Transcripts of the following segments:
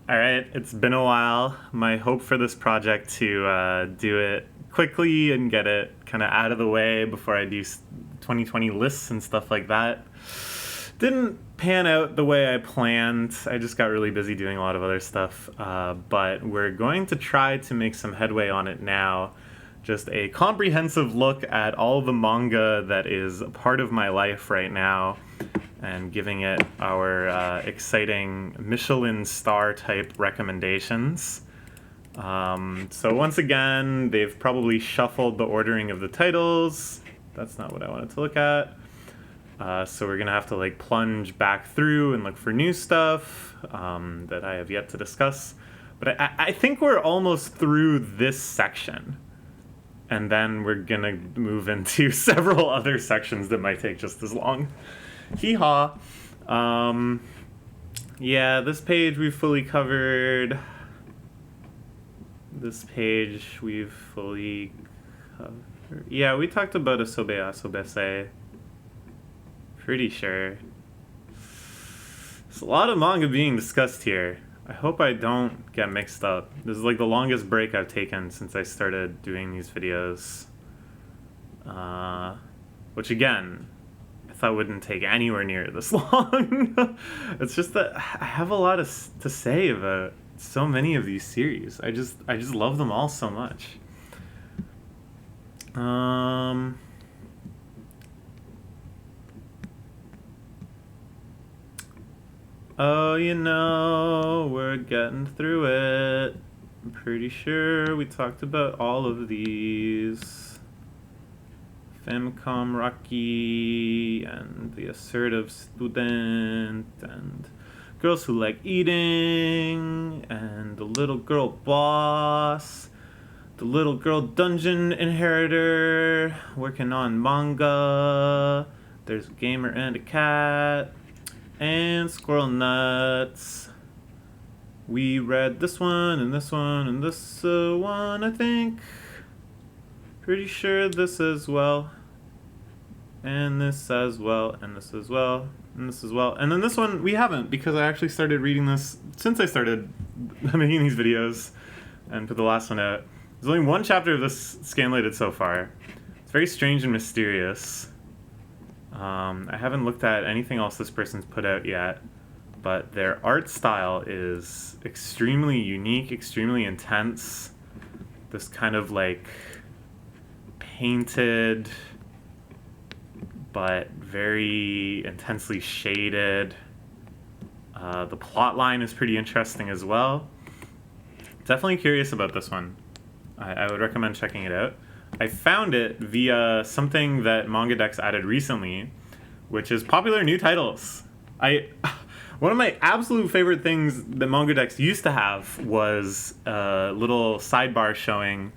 All right, it's been a while. My hope for this project to do it quickly and get it kind of out of the way before I do 2020 lists and stuff like that didn't pan out the way I planned. I just got really busy doing a lot of other stuff. But we're going to try to make some headway on it now. Just a comprehensive look at all the manga that is a part of my life right now and giving it our exciting Michelin star type recommendations. So once again, they've probably shuffled the ordering of the titles. That's not what I wanted to look at. So we're gonna have to like plunge back through and look for new stuff that I have yet to discuss. But I think we're almost through this section. And then we're gonna move into several other sections that might take just as long. Hee-haw. Yeah, this page we've fully covered. This page we've fully covered. Yeah, we talked about Asobe Asobese. Pretty sure. There's a lot of manga being discussed here. I hope I don't get mixed up. This is like the longest break I've taken since I started doing these videos. Which again, I thought wouldn't take anywhere near this long. It's just that I have a lot to say about so many of these series. I just love them all so much. Oh, we're getting through it. I'm pretty sure we talked about all of these. Famicom Rocky and the assertive student and girls who like eating and the little girl boss, the little girl dungeon inheritor working on manga. There's a gamer and a cat. And Squirrel Nuts. We read this one and this one and this one, I think. Pretty sure this as well. And this as well, and this as well, and this as well. And then this one we haven't, because I actually started reading this since I started making these videos and put the last one out. There's only one chapter of this scanlated so far. It's very strange and mysterious. I haven't looked at anything else this person's put out yet, but their art style is extremely unique, extremely intense. This kind of like painted, but very intensely shaded. The plot line is pretty interesting as well. Definitely curious about this one. I would recommend checking it out. I found it via something that Manga Dex added recently, which is popular new titles. One of my absolute favorite things that Manga Dex used to have was a little sidebar showing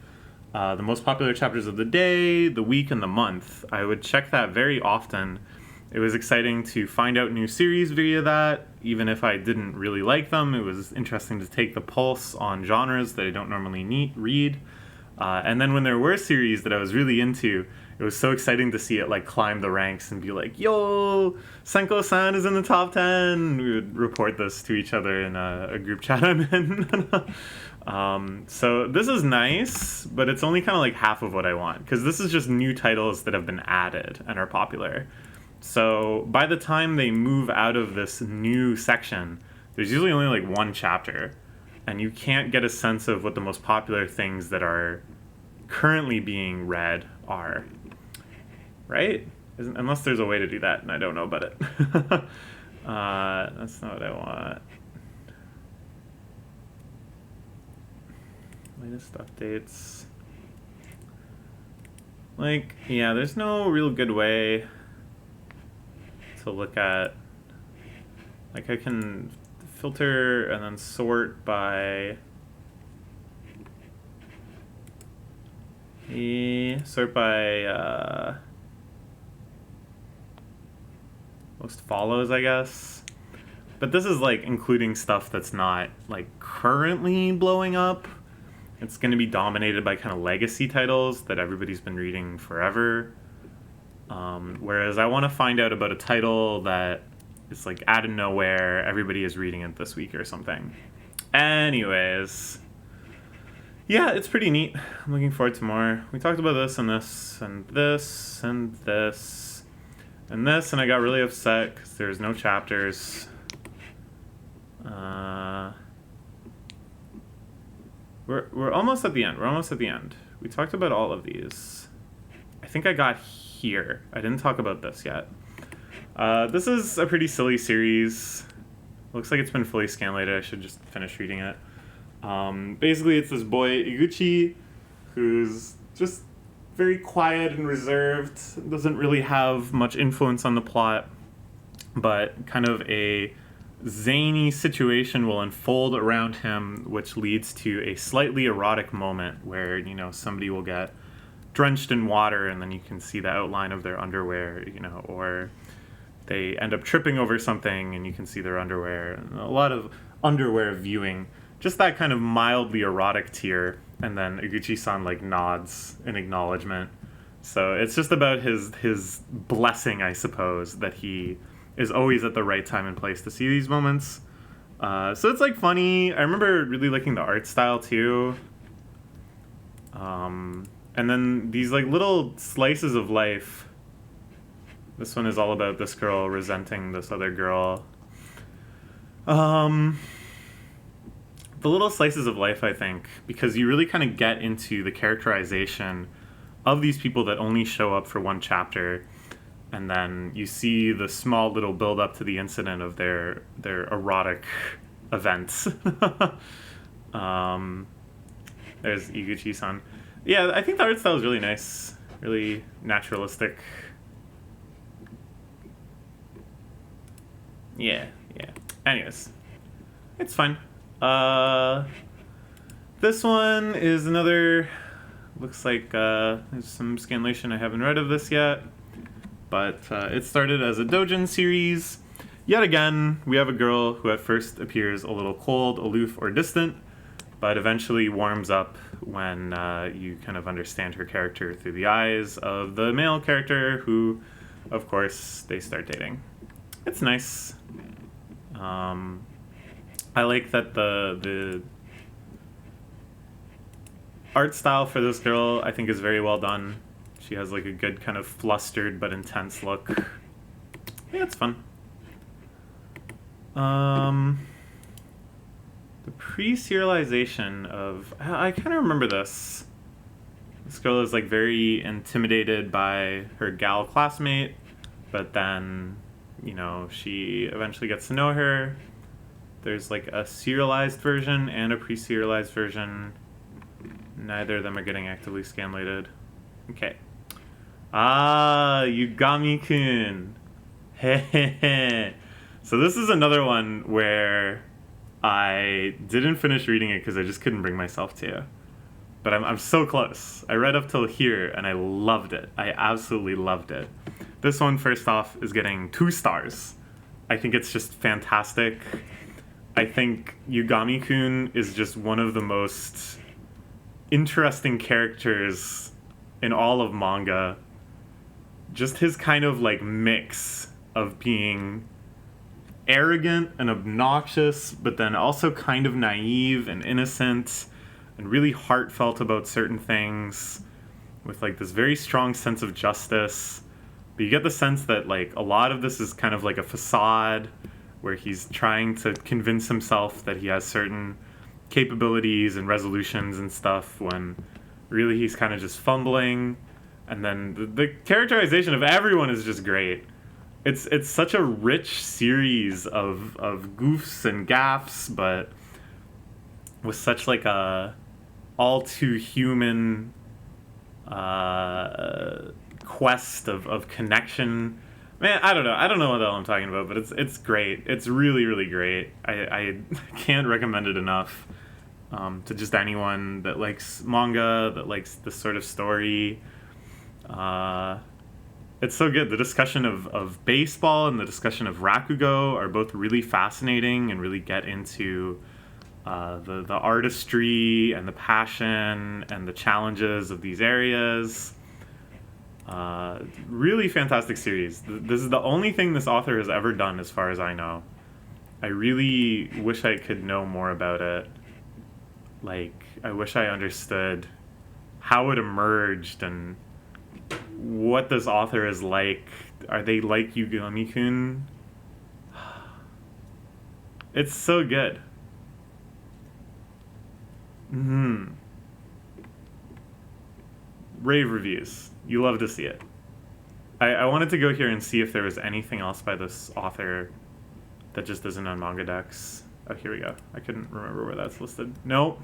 the most popular chapters of the day, the week, and the month. I would check that very often. It was exciting to find out new series via that, even if I didn't really like them. It was interesting to take the pulse on genres that I don't normally read. And then when there were series that I was really into, it was so exciting to see it like climb the ranks and be like, yo, Senko-san is in the top 10. We would report this to each other in a group chat I'm in. So this is nice, but it's only kind of like half of what I want, because this is just new titles that have been added and are popular. So by the time they move out of this new section, there's usually only like one chapter. And you can't get a sense of what the most popular things that are currently being read are. Right? Unless there's a way to do that, and I don't know about it. That's not what I want. Latest updates. Like, yeah, there's no real good way to look at. Like, I can filter and then sort by most follows, I guess. But this is like including stuff that's not like currently blowing up. It's going to be dominated by kind of legacy titles that everybody's been reading forever. Whereas I want to find out about a title that it's like out of nowhere, everybody is reading it this week or something. Anyways, yeah, it's pretty neat. I'm looking forward to more. We talked about this and this and this and this and this, and I got really upset because there's no chapters. We're almost at the end. We're almost at the end. We talked about all of these. I think I got here. I didn't talk about this yet. This is a pretty silly series. Looks like it's been fully scanlated. I should just finish reading it. Basically, it's this boy, Iguchi, who's just very quiet and reserved, doesn't really have much influence on the plot, but kind of a zany situation will unfold around him, which leads to a slightly erotic moment where, you know, somebody will get drenched in water and then you can see the outline of their underwear, you know, or they end up tripping over something and you can see their underwear. A lot of underwear viewing, just that kind of mildly erotic tier, and then Iguchi-san like nods in acknowledgement. So it's just about his blessing, I suppose, that he is always at the right time and place to see these moments. So it's like funny. I remember really liking the art style too. And then these like little slices of life. This one is all about this girl resenting this other girl. The little slices of life, I think, because you really kind of get into the characterization of these people that only show up for one chapter, and then you see the small little build up to the incident of their erotic events. There's Iguchi-san. Yeah, I think the art style is really nice, really naturalistic. Yeah. Anyways, it's fine. This one is another. Looks like there's some scanlation I haven't read of this yet, but it started as a doujin series. Yet again, we have a girl who at first appears a little cold, aloof, or distant, but eventually warms up when you kind of understand her character through the eyes of the male character, who, of course, they start dating. It's nice. I like that the art style for this girl, I think, is very well done. She has like a good kind of flustered but intense look. Yeah, it's fun. The pre-serialization of... I kind of remember this. This girl is like very intimidated by her gal classmate, but then, you know, she eventually gets to know her. There's like a serialized version and a pre-serialized version. Neither of them are getting actively scanlated. Okay. Yugami-kun. Hehehe. So this is another one where I didn't finish reading it because I just couldn't bring myself to. But I'm so close. I read up till here and I loved it. I absolutely loved it. This one, first off, is getting 2 stars. I think it's just fantastic. I think Yugami-kun is just one of the most interesting characters in all of manga. Just his kind of like mix of being arrogant and obnoxious, but then also kind of naive and innocent and really heartfelt about certain things, with like this very strong sense of justice. But you get the sense that like a lot of this is kind of like a facade where he's trying to convince himself that he has certain capabilities and resolutions and stuff, when really he's kind of just fumbling. And then the characterization of everyone is just great. It's such a rich series of goofs and gaffes, but with such like a all too human quest of connection. Man, I don't know what the hell I'm talking about, but it's great. It's really, really great. I can't recommend it enough to just anyone that likes manga, that likes this sort of story. It's so good. The discussion of baseball and the discussion of Rakugo are both really fascinating and really get into the artistry and the passion and the challenges of these areas. Really fantastic series. This is the only thing this author has ever done, as far as I know. I really wish I could know more about it. Like, I wish I understood how it emerged and what this author is like. Are they like Yugami-kun? It's so good. Rave reviews. You love to see it. I wanted to go here and see if there was anything else by this author that just isn't on Manga Dex. Oh, here we go. I couldn't remember where that's listed. Nope.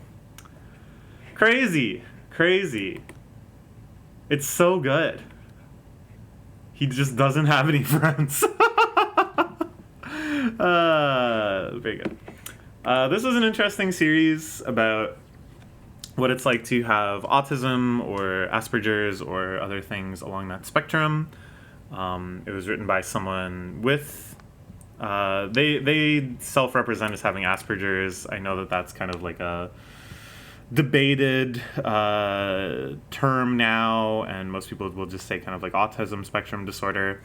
Crazy. Crazy. It's so good. He just doesn't have any friends. Very good. This was an interesting series about what it's like to have autism or Asperger's or other things along that spectrum. It was written by someone with... they self-represent as having Asperger's. I know that that's kind of like a debated term now, and most people will just say kind of like autism spectrum disorder.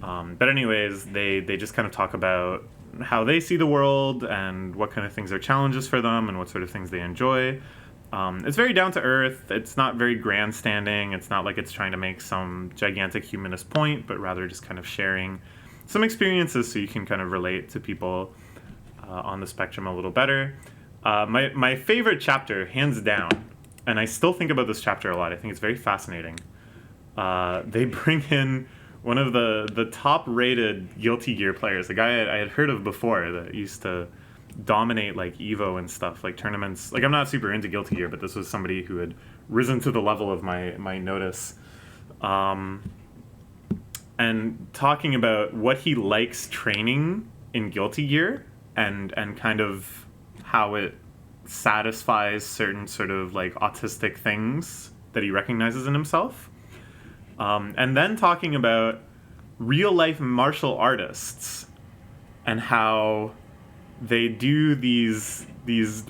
But anyways, they just kind of talk about how they see the world and what kind of things are challenges for them and what sort of things they enjoy. It's very down to earth. It's not very grandstanding. It's not like it's trying to make some gigantic humanist point, but rather just kind of sharing some experiences so you can kind of relate to people on the spectrum a little better. My favorite chapter, hands down, and I still think about this chapter a lot. I think it's very fascinating. They bring in one of the top-rated Guilty Gear players, a guy I had heard of before that used to dominate like Evo and stuff, like tournaments. Like, I'm not super into Guilty Gear, but this was somebody who had risen to the level of my notice. And talking about what he likes training in Guilty Gear and kind of how it satisfies certain sort of like autistic things that he recognizes in himself. And then talking about real life martial artists and how they do these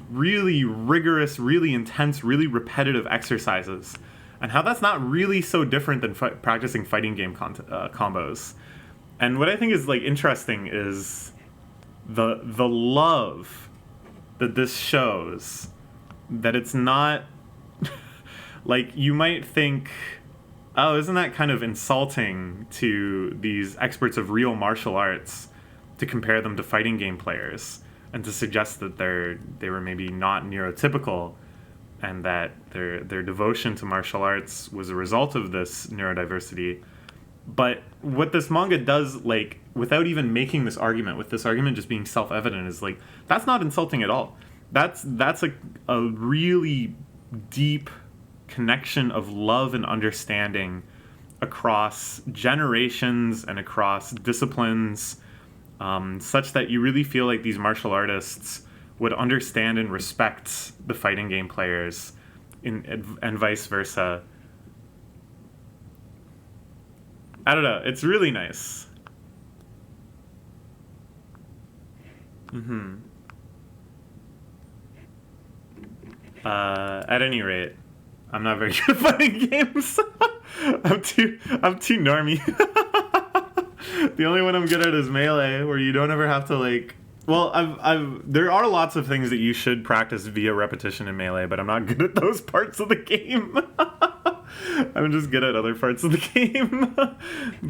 really rigorous, really intense, really repetitive exercises, and how that's not really so different than practicing fighting game combos. And what I think is like interesting is the love that this shows, that it's not like you might think, oh, isn't that kind of insulting to these experts of real martial arts to compare them to fighting game players and to suggest that they were maybe not neurotypical and that their devotion to martial arts was a result of this neurodiversity. But what this manga does, like, without even making this argument, with this argument just being self-evident, is like, that's not insulting at all. That's a really deep connection of love and understanding across generations and across disciplines, such that you really feel like these martial artists would understand and respect the fighting game players and vice versa. I don't know. It's really nice. At any rate, I'm not very good at fighting games. I'm too normie. The only one I'm good at is Melee, where you don't ever have to like. Well, there are lots of things that you should practice via repetition in Melee, but I'm not good at those parts of the game. I'm just good at other parts of the game.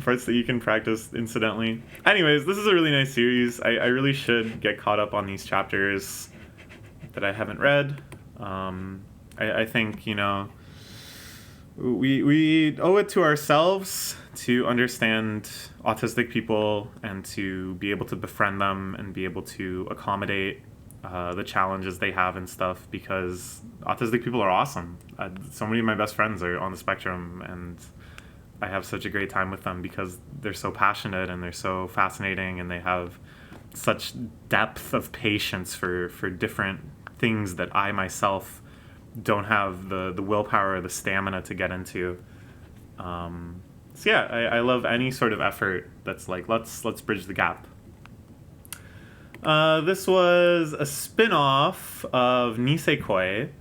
Parts that you can practice incidentally. Anyways, this is a really nice series. I really should get caught up on these chapters that I haven't read. I think, you know, we owe it to ourselves to understand autistic people and to be able to befriend them and be able to accommodate the challenges they have and stuff, because autistic people are awesome. So many of my best friends are on the spectrum, and I have such a great time with them because they're so passionate and they're so fascinating, and they have such depth of patience for different things that I myself don't have the willpower or the stamina to get into. So yeah, I love any sort of effort that's like, let's bridge the gap. This was a spin-off of Nisekoi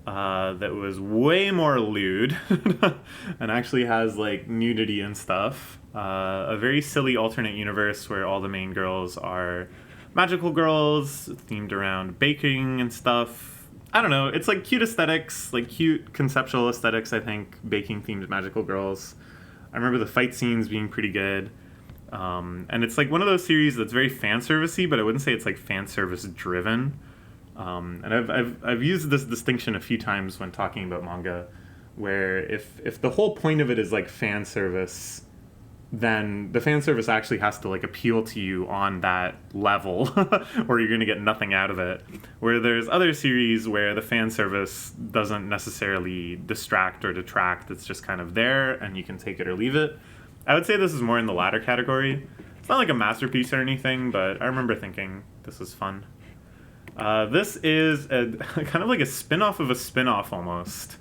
that was way more lewd and actually has like nudity and stuff. A very silly alternate universe where all the main girls are magical girls themed around baking and stuff. I don't know. It's like cute aesthetics, like cute conceptual aesthetics, I think, baking themed magical girls. I remember the fight scenes being pretty good. And it's like one of those series that's very fan servicey, but I wouldn't say it's like fan service driven. And I've used this distinction a few times when talking about manga, where if the whole point of it is like fan service, then the fan service actually has to like appeal to you on that level, or you're gonna get nothing out of it. Where there's other series where the fan service doesn't necessarily distract or detract; it's just kind of there, and you can take it or leave it. I would say this is more in the latter category. It's not like a masterpiece or anything, but I remember thinking this was fun. This is a kind of like a spin-off of a spin-off almost,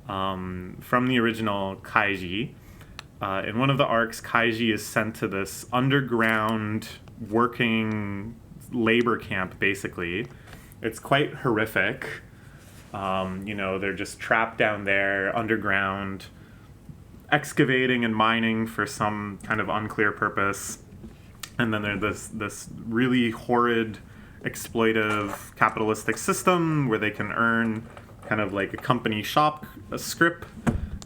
from the original Kaiji. In one of the arcs, Kaiji is sent to this underground working labor camp, basically. It's quite horrific. They're just trapped down there underground, excavating and mining for some kind of unclear purpose. And then there's this really horrid, exploitive, capitalistic system where they can earn kind of like a company shop, a scrip,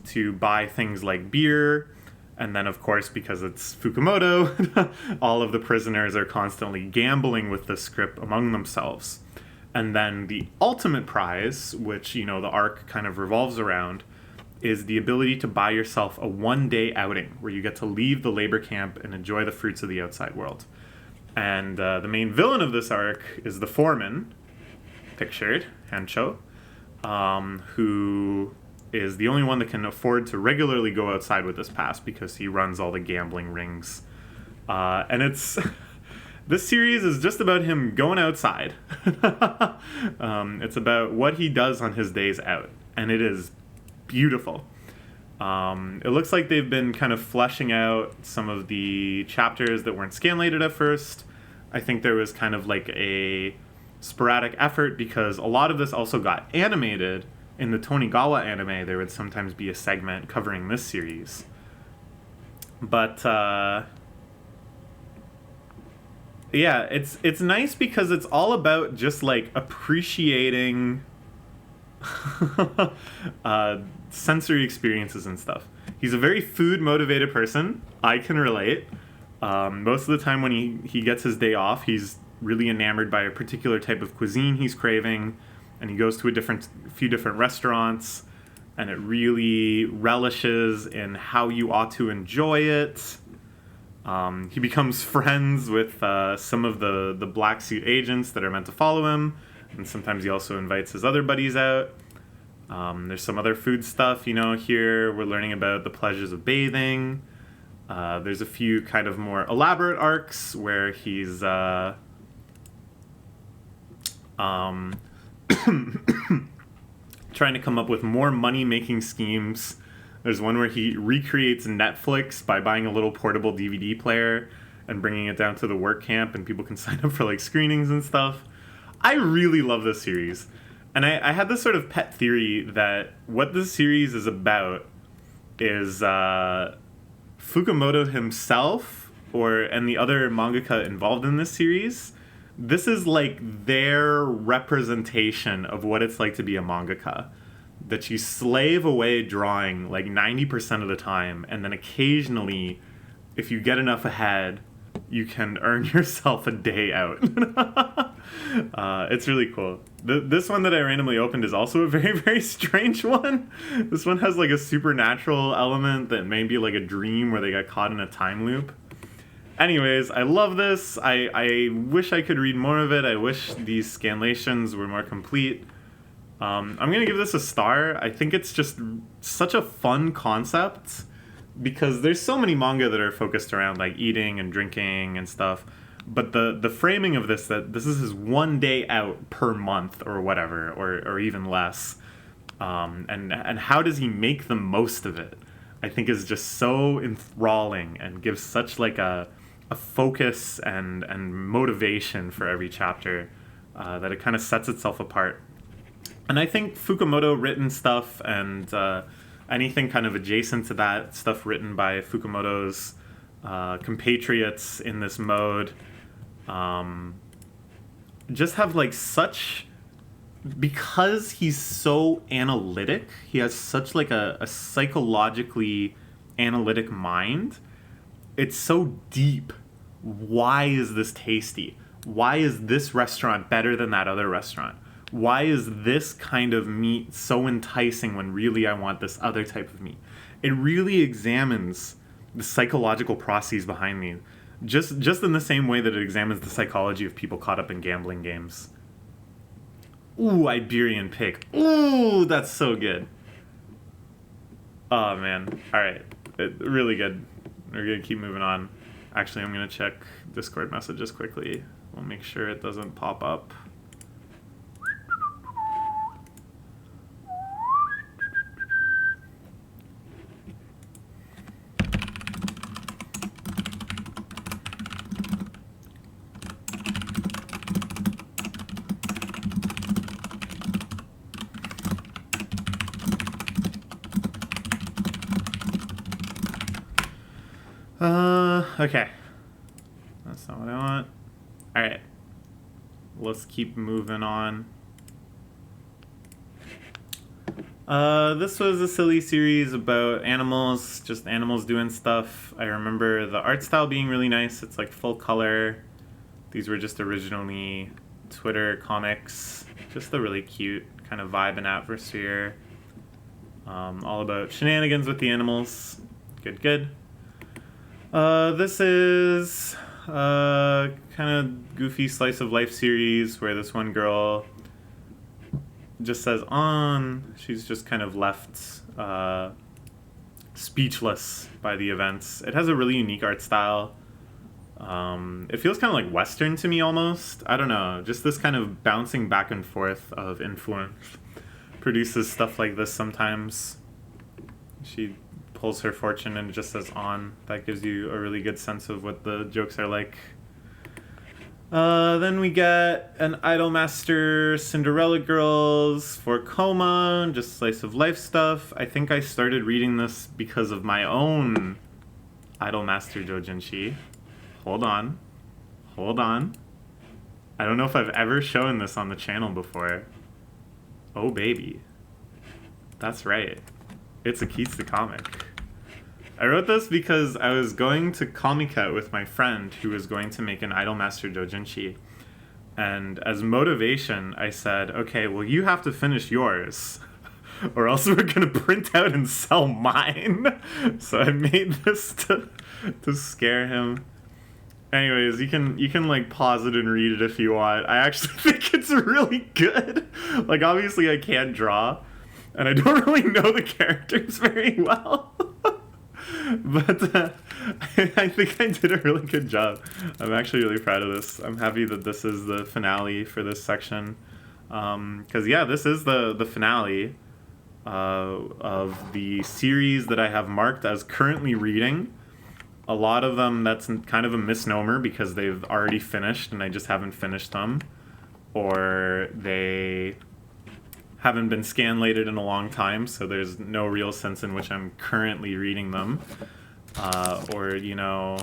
to buy things like beer. And then, of course, because it's Fukumoto, all of the prisoners are constantly gambling with the scrip among themselves. And then the ultimate prize, which, the arc kind of revolves around, is the ability to buy yourself a one-day outing where you get to leave the labor camp and enjoy the fruits of the outside world. And the main villain of this arc is the foreman, pictured, Hancho, who is the only one that can afford to regularly go outside with this pass because he runs all the gambling rings. And it's... this series is just about him going outside. It's about what he does on his days out. And it is beautiful. It looks like they've been kind of fleshing out some of the chapters that weren't scanlated at first. I think there was kind of like a sporadic effort because a lot of this also got animated. In the Tonigawa anime, there would sometimes be a segment covering this series. But, yeah, it's nice because it's all about just, like, appreciating sensory experiences and stuff. He's a very food-motivated person. I can relate. Most of the time when he gets his day off, he's really enamored by a particular type of cuisine he's craving. And he goes to a few different restaurants, and it really relishes in how you ought to enjoy it. He becomes friends with some of the black suit agents that are meant to follow him, and sometimes he also invites his other buddies out. There's some other food stuff, here we're learning about the pleasures of bathing. There's a few kind of more elaborate arcs where he's... trying to come up with more money-making schemes. There's one where he recreates Netflix by buying a little portable DVD player and bringing it down to the work camp, and people can sign up for like screenings and stuff. I really love this series. And I had this sort of pet theory that what this series is about is Fukumoto himself and the other mangaka involved in this series. This is like their representation of what it's like to be a mangaka. That you slave away drawing like 90% of the time, and then occasionally, if you get enough ahead, you can earn yourself a day out. It's really cool. This one that I randomly opened is also a very, very strange one. This one has like a supernatural element that may be like a dream where they got caught in a time loop. Anyways, I love this. I wish I could read more of it. I wish these scanlations were more complete. I'm going to give this a star. I think it's just such a fun concept because there's so many manga that are focused around like eating and drinking and stuff. But the framing of this, that this is his one day out per month or whatever, or even less. And how does he make the most of it? I think is just so enthralling and gives such like a focus and motivation for every chapter that it kind of sets itself apart. And I think Fukumoto written stuff and anything kind of adjacent to that, stuff written by Fukumoto's compatriots in this mode, just have like such, because he's so analytic, he has such like a psychologically analytic mind. It's so deep. Why is this tasty? Why is this restaurant better than that other restaurant? Why is this kind of meat so enticing when really I want this other type of meat? It really examines the psychological processes behind me, just in the same way that it examines the psychology of people caught up in gambling games. Ooh, Iberian pig. Ooh, that's so good. Oh, man. All right. Really good. We're going to keep moving on. Actually, I'm going to check Discord messages quickly. We'll make sure it doesn't pop up. Okay. That's not what I want. Alright. Let's keep moving on. This was a silly series about animals, just animals doing stuff. I remember the art style being really nice. It's like full color. These were just originally Twitter comics. Just a really cute kind of vibe and atmosphere. All about shenanigans with the animals. Good. This is kind of goofy slice of life series where this one girl just says on. She's just kind of left speechless by the events. It has a really unique art style. It feels kind of like Western to me almost. I don't know. Just this kind of bouncing back and forth of influence produces stuff like this sometimes. She pulls her fortune and it just says on. That gives you a really good sense of what the jokes are like. Then we get an Idolmaster Cinderella Girls for Coma, just slice of life stuff. I think I started reading this because of my own Idolmaster Dojinshi. Hold on. I don't know if I've ever shown this on the channel before. Oh baby. That's right. It's a Kitsu comic. I wrote this because I was going to Comiket with my friend who was going to make an Idolmaster Dojinshi. And as motivation, I said, okay, well, you have to finish yours, or else we're going to print out and sell mine. So I made this to scare him. Anyways, you can like pause it and read it if you want. I actually think it's really good. Like, obviously I can't draw, and I don't really know the characters very well. But I think I did a really good job. I'm actually really proud of this. I'm happy that this is the finale for this section. Because, yeah, this is the finale of the series that I have marked as currently reading. A lot of them, that's kind of a misnomer because they've already finished and I just haven't finished them. Or they haven't been scanlated in a long time, so there's no real sense in which I'm currently reading them. Or, you know,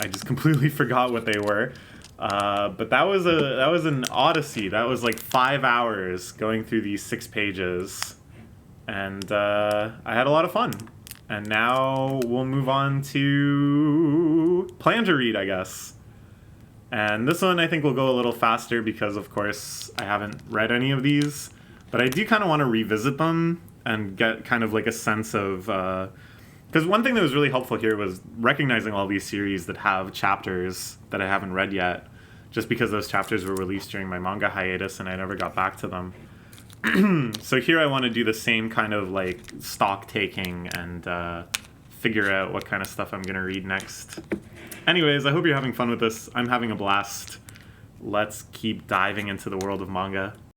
I just completely forgot what they were. But that was an odyssey. That was like 5 hours going through these 6 pages. And I had a lot of fun. And now we'll move on to Plan to Read, I guess. And this one I think will go a little faster because, of course, I haven't read any of these. But I do kind of want to revisit them and get kind of like a sense of... Because one thing that was really helpful here was recognizing all these series that have chapters that I haven't read yet, just because those chapters were released during my manga hiatus and I never got back to them. So here I want to do the same kind of like stock taking and figure out what kind of stuff I'm going to read next. Anyways, I hope you're having fun with this. I'm having a blast. Let's keep diving into the world of manga.